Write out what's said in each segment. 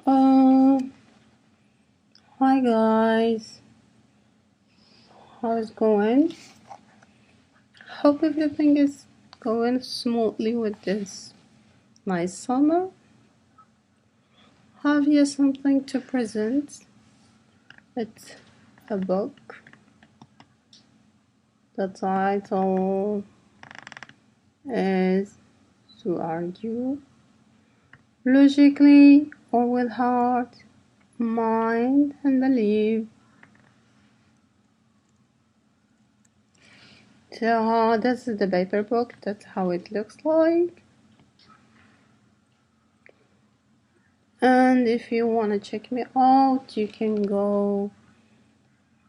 Uh, Hi guys, how is going? Hope everything is going smoothly with this nice summer. Have you something to present? It's a book. The title is To Argue Logically or with Heart, Mind and Belief. So this is the paper book. That's how it looks like. And if you want to check me out, you can go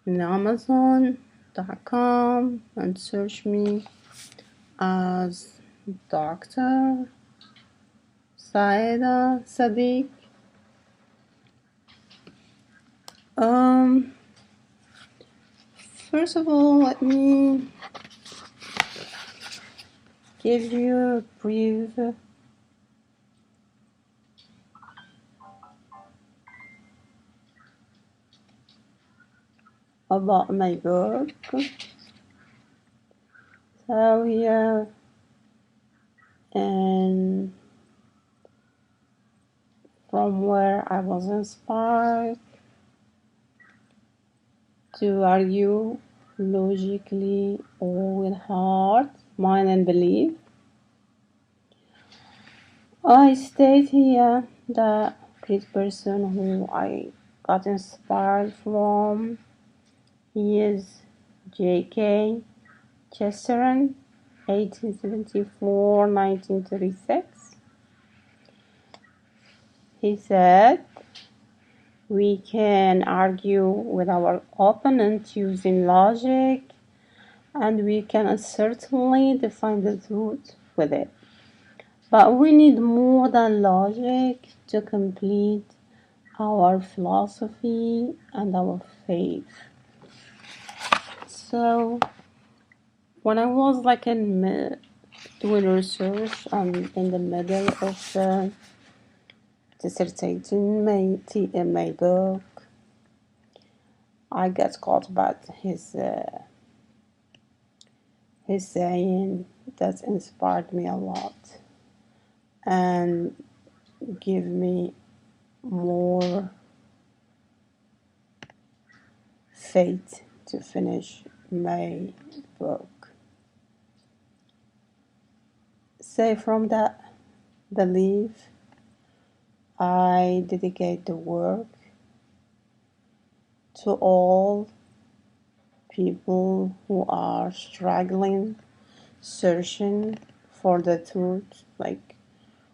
on Amazon.com and search me as Dr. Saida Sadiq. First of all, let me give you a brief about my book. So here, and from where I was inspired to argue logically or with heart, mind and belief. I state here the great person who I got inspired from. He is J.K. Chesterton, 1874-1936. He said, "We can argue with our opponent using logic, and we can certainly define the truth with it. But we need more than logic to complete our philosophy and our faith." So when I was doing research in the middle of dissertating my book, I got caught by his saying that inspired me a lot and give me more faith to finish my book. So from that belief, I dedicate the work to all people who are struggling, searching for the truth,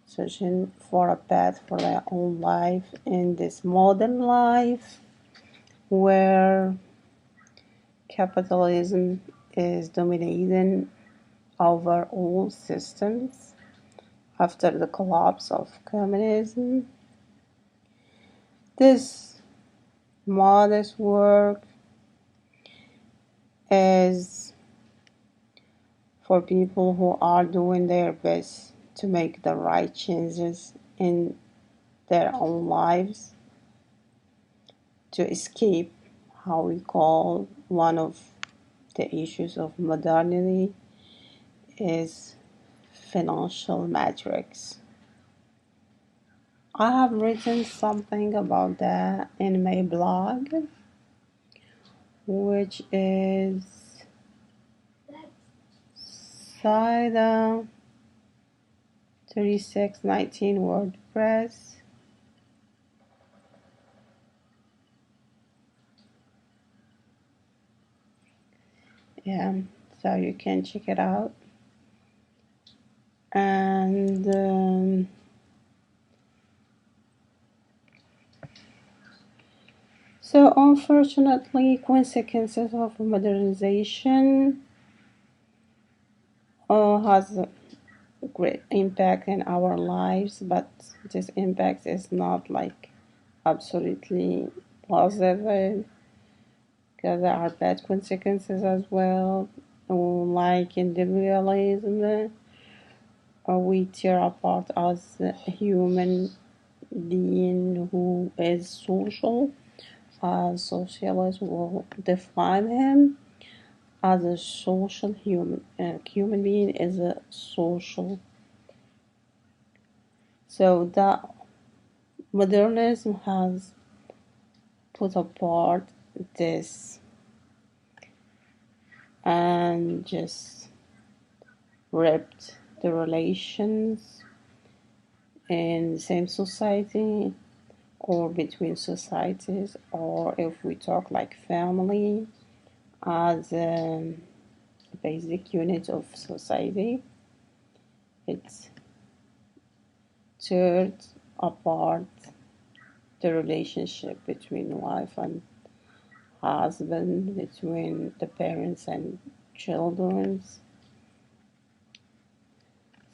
searching for a path for their own life in this modern life where capitalism is dominating over all systems after the collapse of communism. This modest work is for people who are doing their best to make the right changes in their own lives, to escape how we call one of the issues of modernity is financial matrix. I have written something about that in my blog, which is Saida 3619 WordPress. Yeah, so you can check it out. And so unfortunately, consequences of modernization has a great impact in our lives, but this impact is not absolutely positive, because there are bad consequences as well. Like in imperialism, we tear apart as human being who is social. Socialists will define him as a social human. Human being is a social. So that modernism has put apart this and just ripped the relations in the same society or between societies, or if we talk like family as a basic unit of society, it's teared apart the relationship between wife and husband, between the parents and children.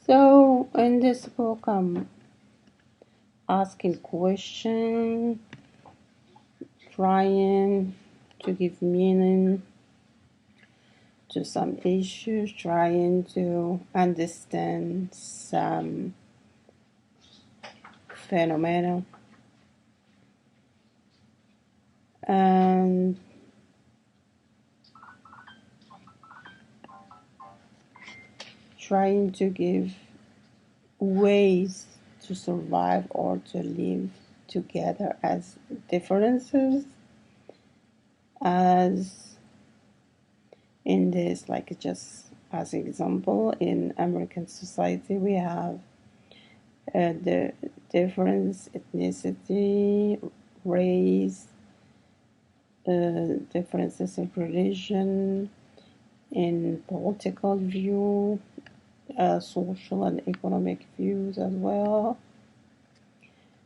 So in this book I'm asking questions, trying to give meaning to some issues, trying to understand some phenomena, and trying to give ways to survive or to live together as differences, as in this, like just as example, in American society we have the difference, ethnicity, race, differences in religion, in political view, social and economic views as well.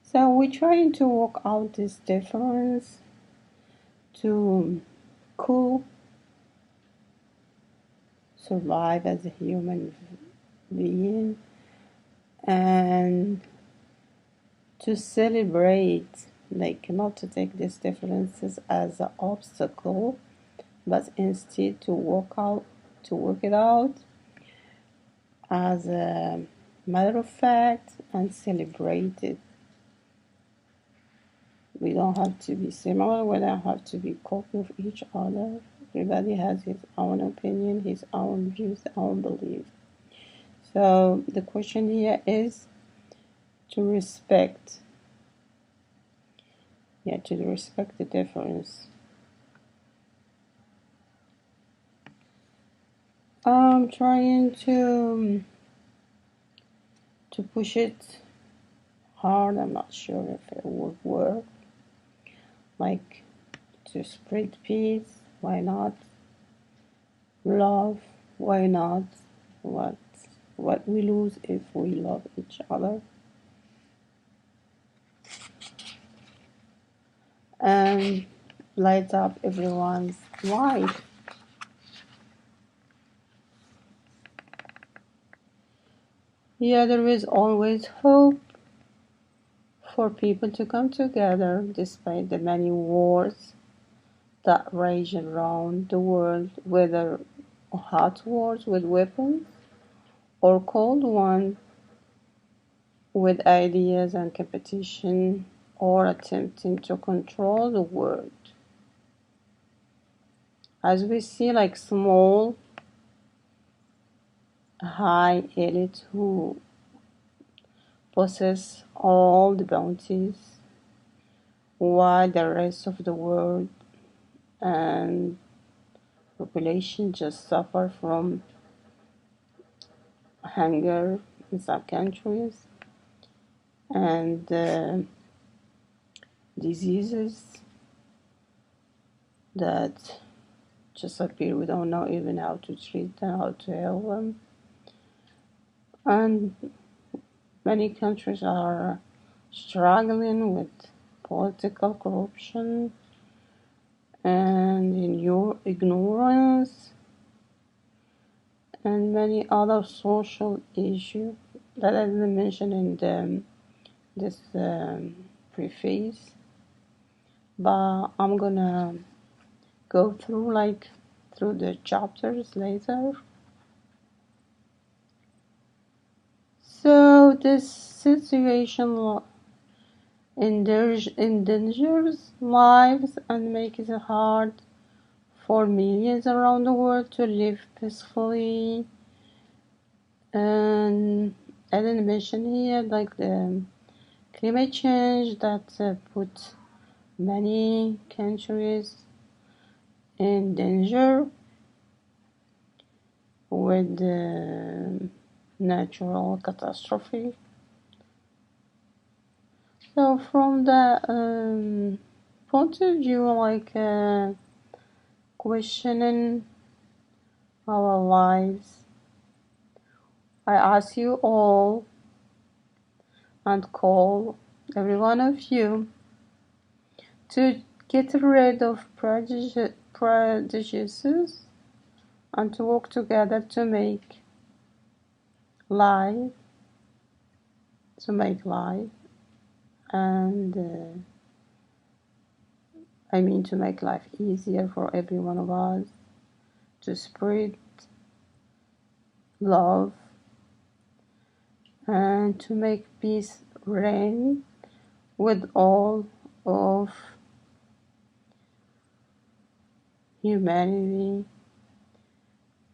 So we're trying to work out this difference to survive as a human being and to celebrate, like not to take these differences as an obstacle, but instead to work it out as a matter of fact and celebrate it. We don't have to be similar, we don't have to be copy of each other. Everybody has his own opinion, his own views, own beliefs. So the question here is to respect the difference. I'm trying to push it hard. I'm not sure if it would work. Like to spread peace, why not? Love, why not? What we lose if we love each other? And light up everyone's life. Yeah, there is always hope for people to come together despite the many wars that rage around the world, whether hot wars with weapons or cold ones with ideas and competition or attempting to control the world. As we see, like small, high elite who possess all the bounties, while the rest of the world and population just suffer from hunger in some countries and diseases that just appear. We don't know even how to treat them, how to help them. And many countries are struggling with political corruption and in your ignorance and many other social issues that I didn't mention in this preface, but I'm gonna go through the chapters later. So this situation endangers lives and makes it hard for millions around the world to live peacefully. And I didn't mention here like the climate change that put many countries in danger with the natural catastrophe. So from the point of view, like questioning our lives, I ask you all and call every one of you to get rid of prejudices and to work together to make life, and to make life easier for every one of us, to spread love and to make peace reign with all of humanity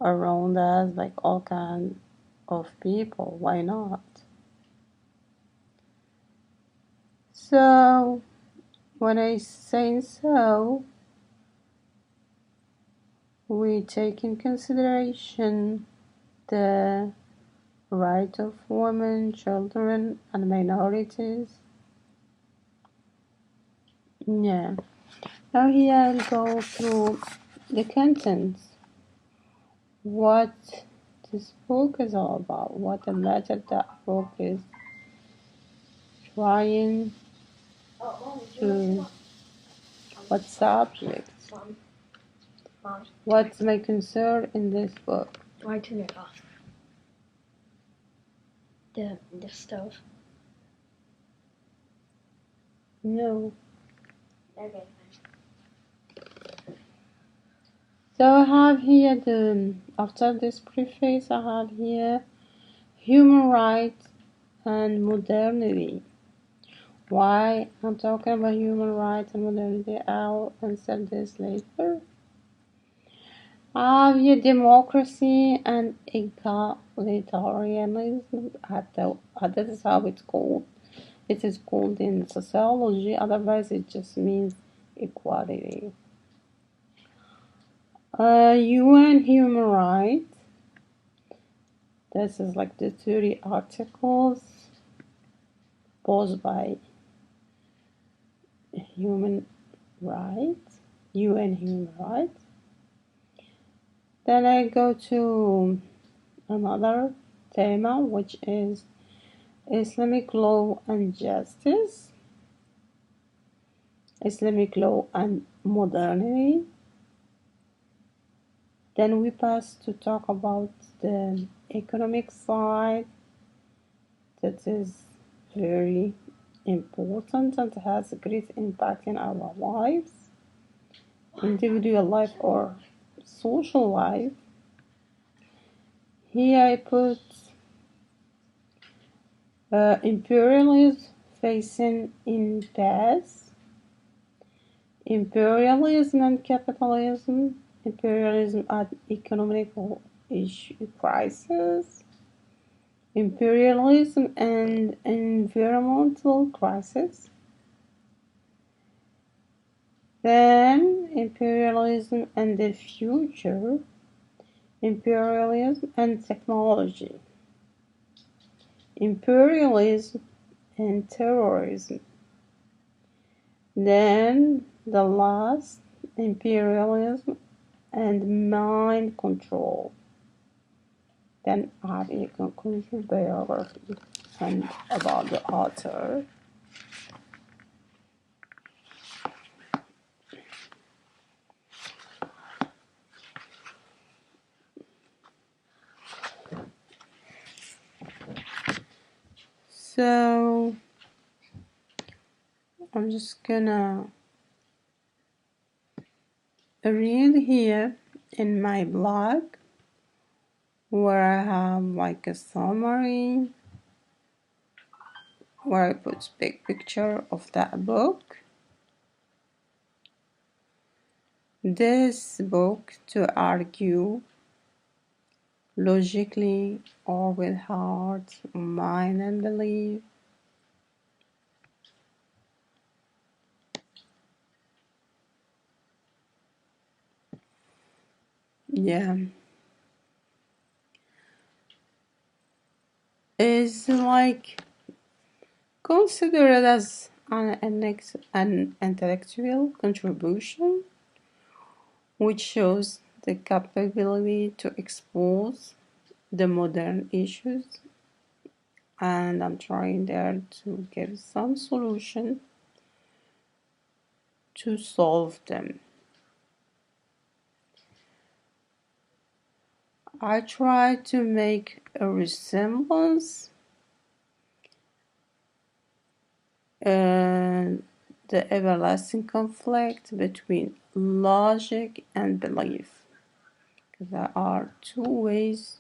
around us, like all kinds of people. Why not? So when I say so, we take in consideration the right of women, children, and minorities. Yeah. Now here I'll go through the contents. What this book is all about, what the matter that book is trying to, what subject, what's my concern in this book. Why turn it off? The stove. No. Okay. So I have here after this preface, I have here human rights and modernity. Why I'm talking about human rights and modernity, I'll answer this later. I have here democracy and egalitarianism. That is how it's called. It is called in sociology, otherwise it just means equality. UN human rights. This is like the 30 articles posed by human rights, UN human rights. Then I go to another theme, which is Islamic law and justice, Islamic law and modernity. Then we pass to talk about the economic side that is very important and has a great impact in our lives, individual life or social life. Here I put imperialism facing impasse, imperialism and capitalism, imperialism at economical issue crisis, imperialism and environmental crisis, then imperialism and the future, imperialism and technology, imperialism and terrorism, then the last, imperialism and mind control. Then I have a conclusion biography and about the author. So I'm just gonna read here in my blog where I have like a summary where I put big picture of that book. This book to argue logically or with heart, mind, and belief. Yeah, is like considered as an intellectual contribution, which shows the capability to expose the modern issues, and I'm trying there to give some solution to solve them. I try to make a resemblance the everlasting conflict between logic and belief. There are two ways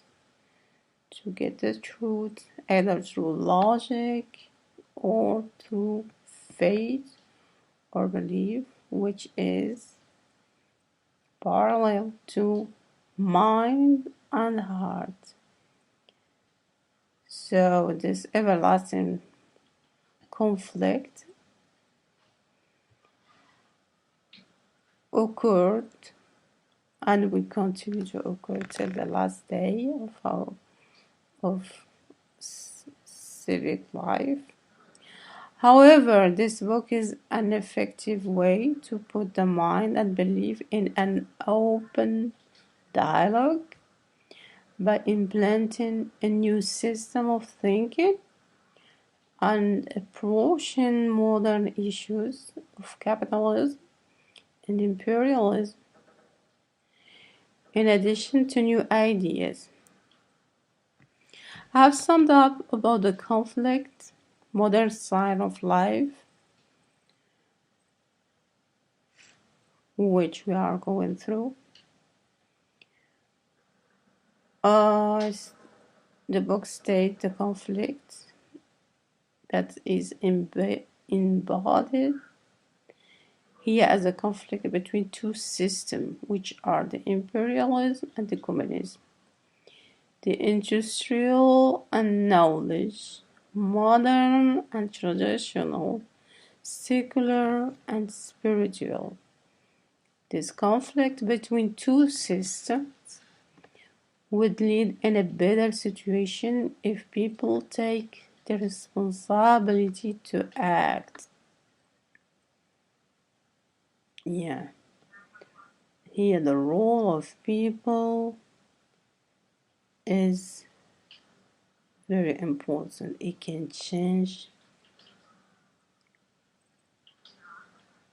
to get the truth, either through logic or through faith or belief, which is parallel to mind and heart. So this everlasting conflict occurred and will continue to occur till the last day of civic life. However, this book is an effective way to put the mind and belief in an open dialogue by implementing a new system of thinking and approaching modern issues of capitalism and imperialism, in addition to new ideas. I have summed up about the conflict, modern side of life, which we are going through. The book states the conflict that is embodied here as a conflict between two systems, which are the imperialism and the communism, the industrial and knowledge, modern and traditional, secular and spiritual. This conflict between two systems would lead in a better situation if people take the responsibility to act. Yeah. Here the role of people is very important. It can change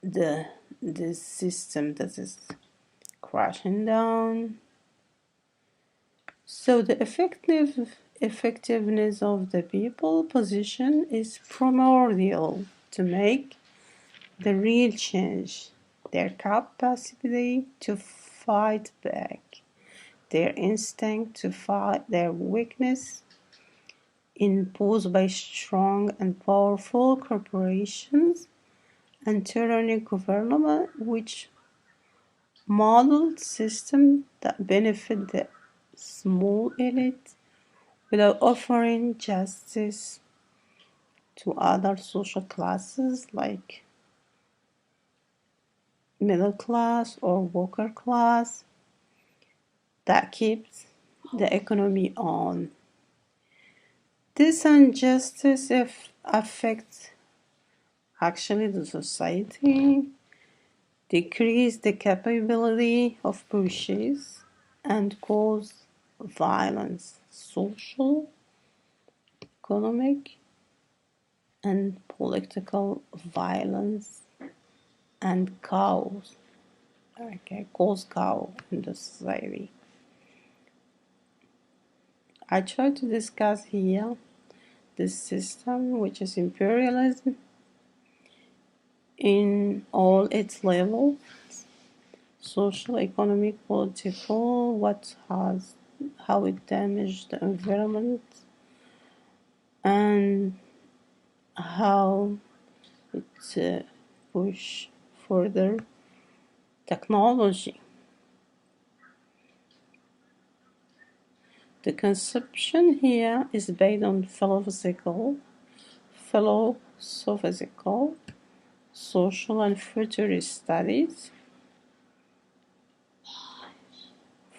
the system that is crashing down. So the effectiveness of the people position is primordial to make the real change. Their capacity to fight back, their instinct to fight their weakness imposed by strong and powerful corporations and tyrannic government, which modeled systems that benefit the small elite without offering justice to other social classes like middle class or worker class that keeps the economy on. This injustice affects actually the society, decrease the capability of purchase, and cause violence, social, economic, and political violence, and cause chaos in the society. I try to discuss here this system, which is imperialism, in all its levels: social, economic, political, how it damaged the environment, and how it push further technology. The conception here is based on philosophical, social and futurist studies,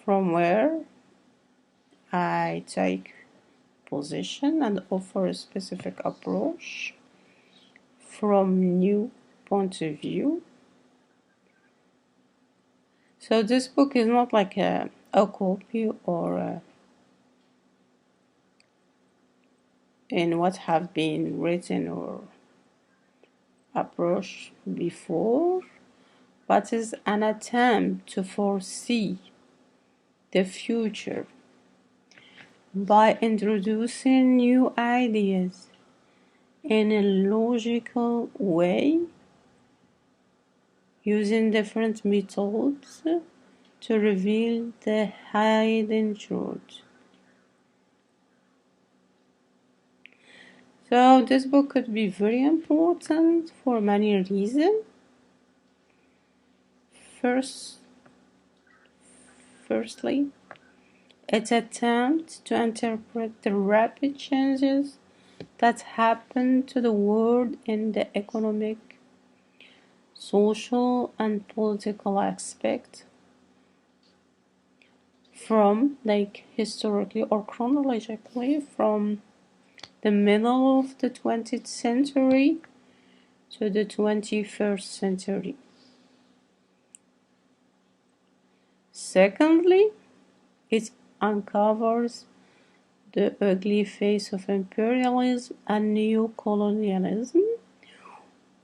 from where I take position and offer a specific approach from new point of view. So this book is not like a copy or in what have been written or approached before, but is an attempt to foresee the future by introducing new ideas in a logical way, using different methods to reveal the hidden truth. So this book could be very important for many reasons. Firstly, it attempts to interpret the rapid changes that happen to the world in the economic, social, and political aspect, from historically or chronologically from the middle of the 20th century to the 21st century. Secondly, it uncovers the ugly face of imperialism and neocolonialism,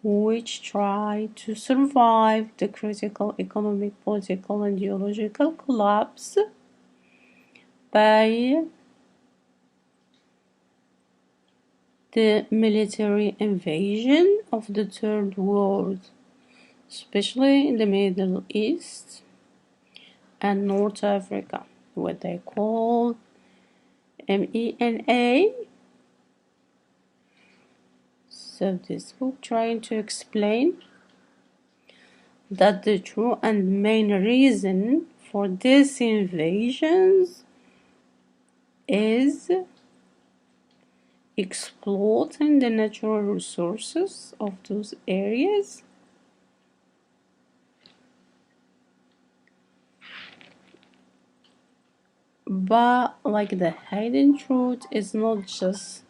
which try to survive the critical economic, political, and ideological collapse by the military invasion of the Third World, especially in the Middle East and North Africa, what they call MENA. So this book trying to explain that the true and main reason for these invasions is exploiting the natural resources of those areas but the hidden truth is not just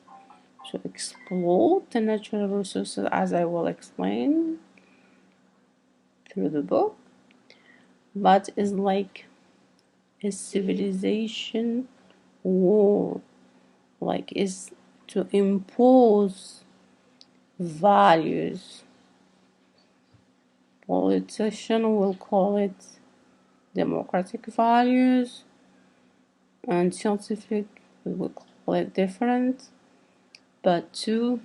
to exploit the natural resources, as I will explain through the book, but is like a civilization war, is to impose values. Politicians will call it democratic values, and scientific will call it different, but to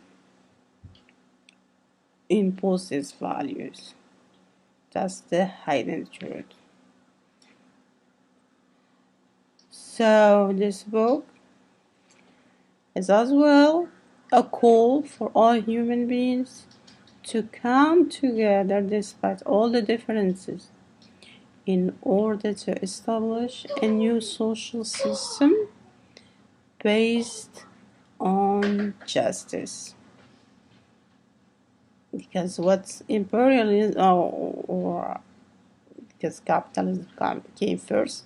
impose these values. That's the hidden truth. So this book is as well a call for all human beings to come together despite all the differences in order to establish a new social system based on justice. Because what's imperialism or because capitalism came first,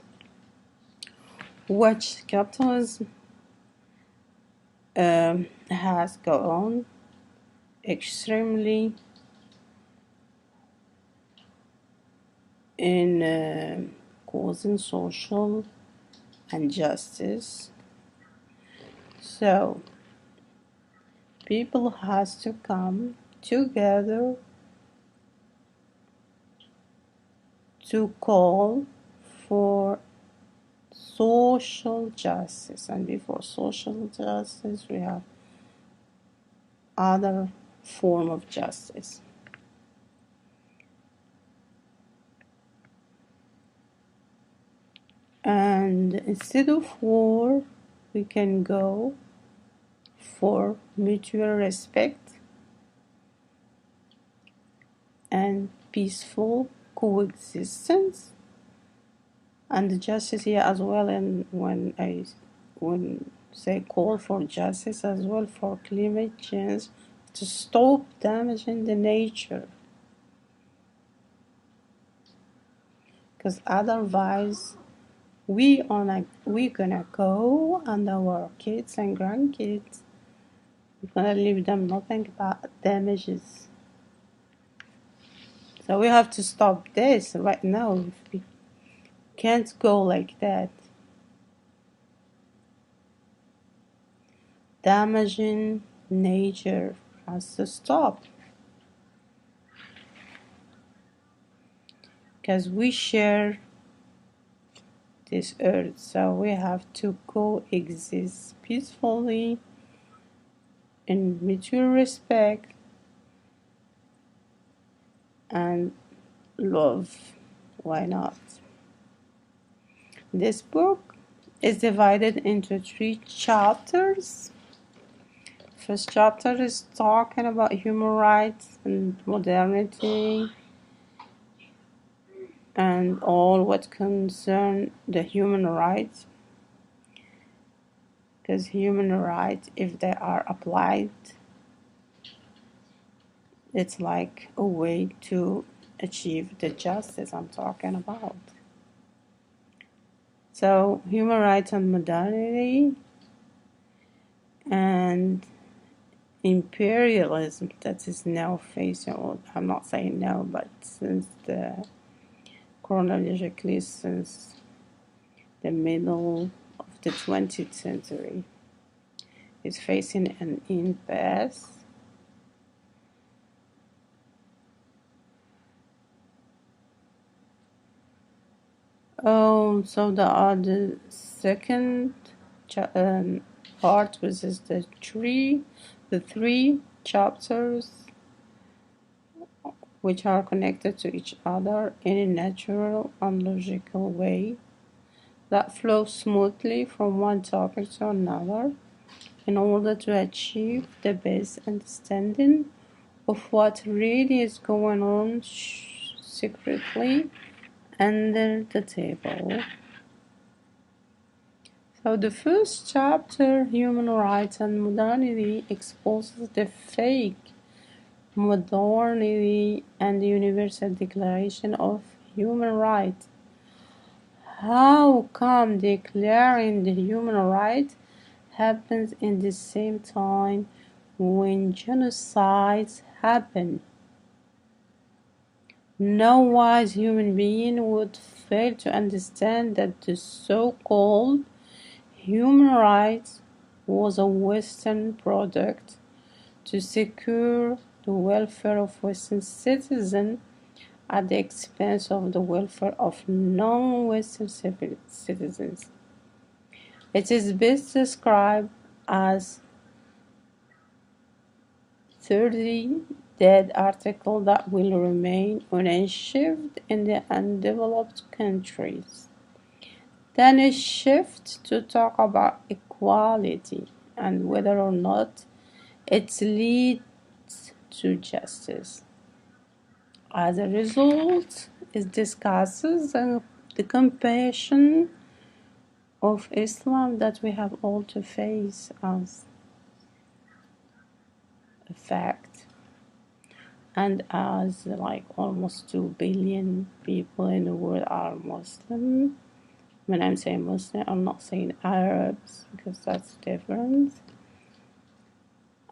which capitalism has gone extremely in causing social injustice. So people has to come together to call for social justice, and before social justice we have other form of justice. And instead of war, we can go for mutual respect and peaceful coexistence, and justice here as well. And when I say call for justice as well for climate change, to stop damaging the nature, because otherwise we gonna go, and our kids and grandkids, we're gonna leave them nothing but damages. So we have to stop this right now. We can't go like that. Damaging nature has to stop, because we share this earth, so we have to coexist peacefully in mutual respect and love. Why not? This book is divided into 3 chapters. First chapter is talking about human rights and modernity and all what concern the human rights, because human rights, if they are applied, it's like a way to achieve the justice I'm talking about. So human rights and modernity and imperialism, that is now facing, or I'm not saying now, but since the chronologically since the middle of the 20th century, is facing an impasse. So the second part, which is the three chapters which are connected to each other in a natural and logical way that flows smoothly from one topic to another in order to achieve the best understanding of what really is going on secretly under the table. So the first chapter, Human Rights and Modernity, exposes the fake modernity and the Universal Declaration of Human Rights. How come declaring the human right happens in the same time when genocides happen? No wise human being would fail to understand that the so-called human rights was a Western product to secure the welfare of Western citizens at the expense of the welfare of non-Western citizens. It is best described as 30 dead articles that will remain unachieved in the undeveloped countries. Then a shift to talk about equality and whether or not it leads to justice. As a result, it discusses the compassion of Islam that we have all to face as a fact, and as like almost 2 billion people in the world are Muslim. When I'm saying Muslim, I'm not saying Arabs, because that's different.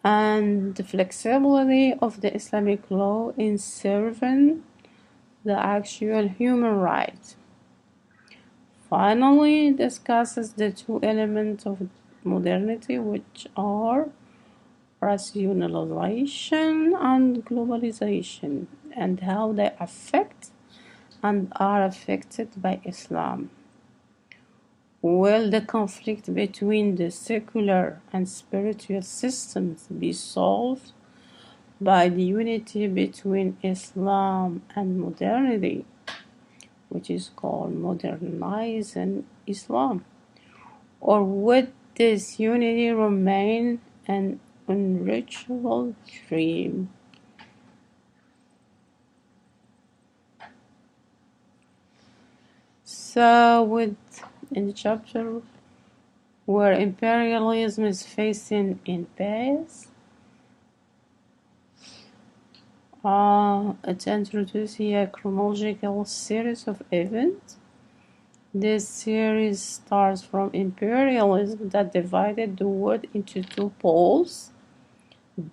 And the flexibility of the Islamic law in serving the actual human right. Finally, discusses the 2 elements of modernity, which are rationalization and globalization, and how they affect and are affected by Islam. Will the conflict between the secular and spiritual systems be solved by the unity between Islam and modernity, which is called modernizing Islam? Or would this unity remain an unreachable dream? So in the chapter where imperialism is facing impasse, it introduces a chronological series of events. This series starts from imperialism that divided the world into two poles: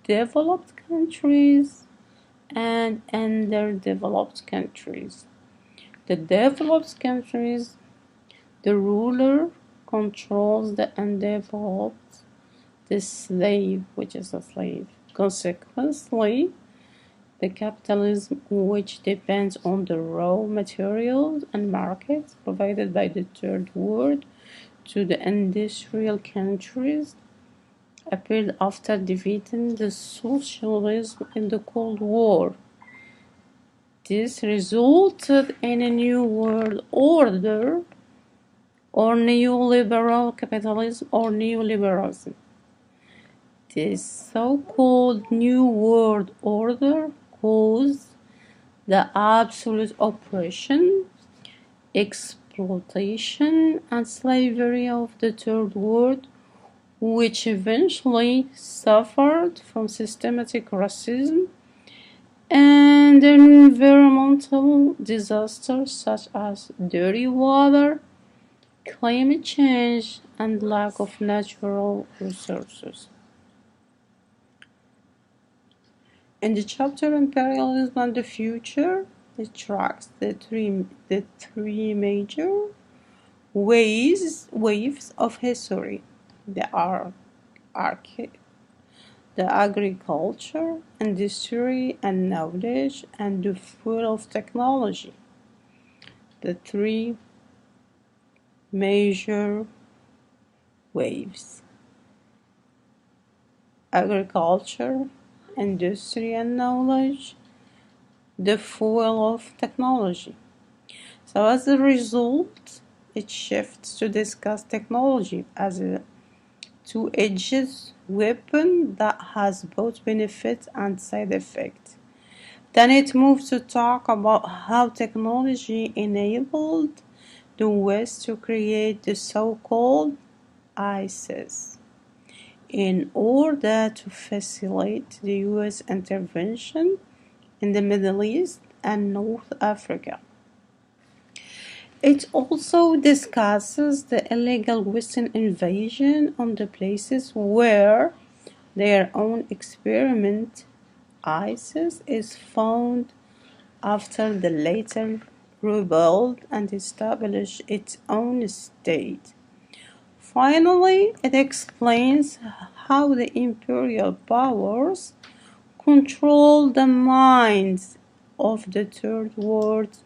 developed countries and underdeveloped countries. The developed countries, the ruler controls the undeveloped, the slave, which is a slave. Consequently, the capitalism, which depends on the raw materials and markets provided by the third world to the industrial countries, appeared after defeating the socialism in the Cold War. This resulted in a new world order, or neoliberal capitalism, or neoliberalism. This so-called New World Order caused the absolute oppression, exploitation, and slavery of the Third World, which eventually suffered from systematic racism and environmental disasters such as dirty water, climate change, and lack of natural resources. In the chapter Imperialism and the Future, it tracks the three major waves of history: the agriculture, industry and knowledge, and the field of technology. The three major waves: agriculture, industry and knowledge, the fuel of technology. So as a result, it shifts to discuss technology as a two-edged weapon that has both benefits and side effects. Then it moves to talk about how technology enabled the West to create the so-called ISIS in order to facilitate the US intervention in the Middle East and North Africa. It also discusses the illegal Western invasion on the places where their own experiment ISIS is found after the later rebelled and established its own state. Finally, it explains how the imperial powers control the minds of the Third World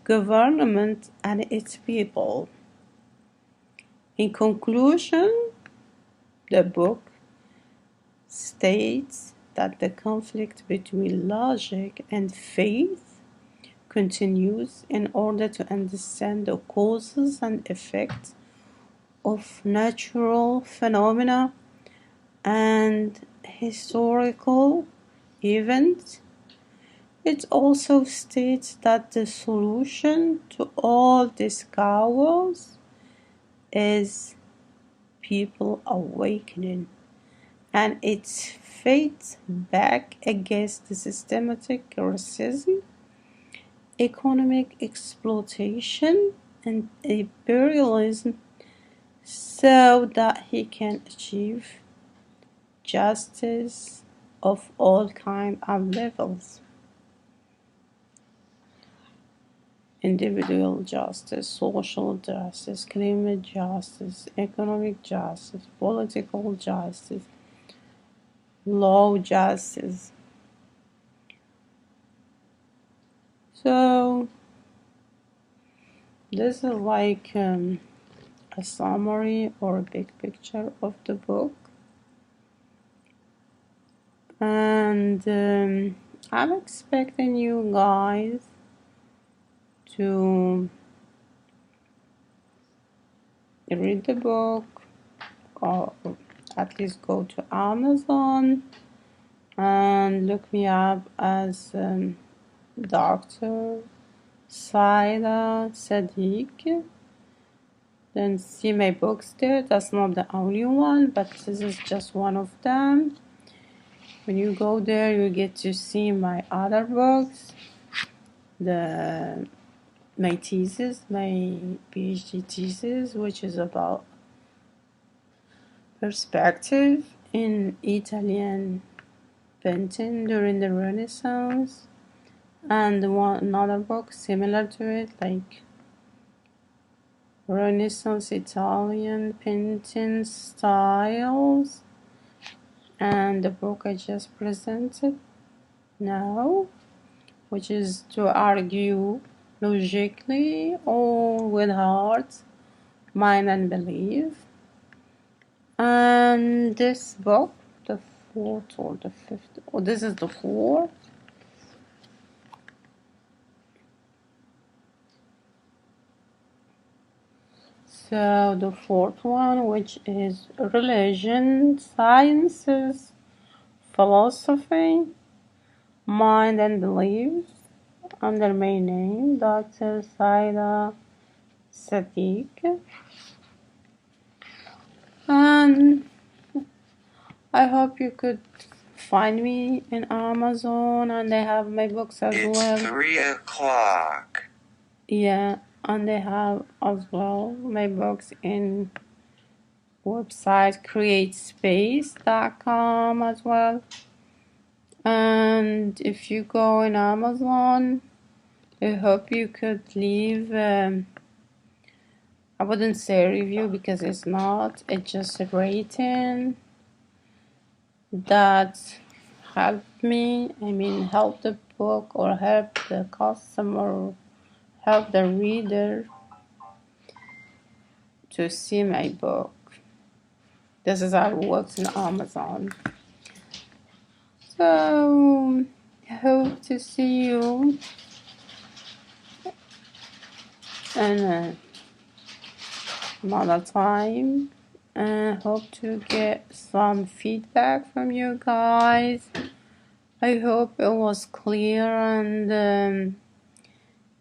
government and its people. In conclusion, the book states that the conflict between logic and faith continues in order to understand the causes and effects of natural phenomena and historical events. It also states that the solution to all this chaos is people awakening and its fight back against the systematic racism, economic exploitation, and imperialism, so that he can achieve justice of all kinds and levels: individual justice, social justice, climate justice, economic justice, political justice, law justice. So this is like a summary or a big picture of the book, and I'm expecting you guys to read the book, or at least go to Amazon and look me up as Dr. Saida Sadiq. then see my books there. That's not the only one, but this is just one of them. When you go there, you get to see my other books, my thesis, my PhD thesis, which is about perspective in Italian painting during the Renaissance, and another book similar to it, like Renaissance Italian painting styles, and the book I just presented now, which is to argue logically or with heart, mind, and belief. And this book, the fourth or the fifth, this is the fourth. So the fourth one, which is religion, sciences, philosophy, mind and beliefs, under my name, Dr. Saida Sadiq. And I hope you could find me in Amazon, and they have my books as well. It's 3 o'clock. Yeah, and they have as well my books in website createspace.com as well. And if you go in Amazon, I hope you could leave, I wouldn't say review because it's not, it's just a rating that helped me, help the book or help the customer, help the reader to see my book. This is how it works in Amazon. So, I hope to see you in another time. And hope to get some feedback from you guys. I hope it was clear and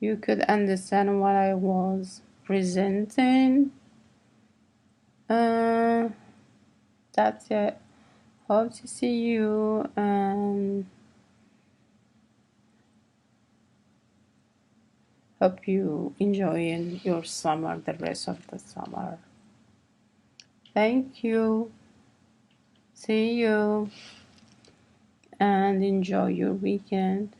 you could understand what I was presenting. That's it. Hope to see you and hope you enjoy your summer, the rest of the summer. Thank you. See you and enjoy your weekend.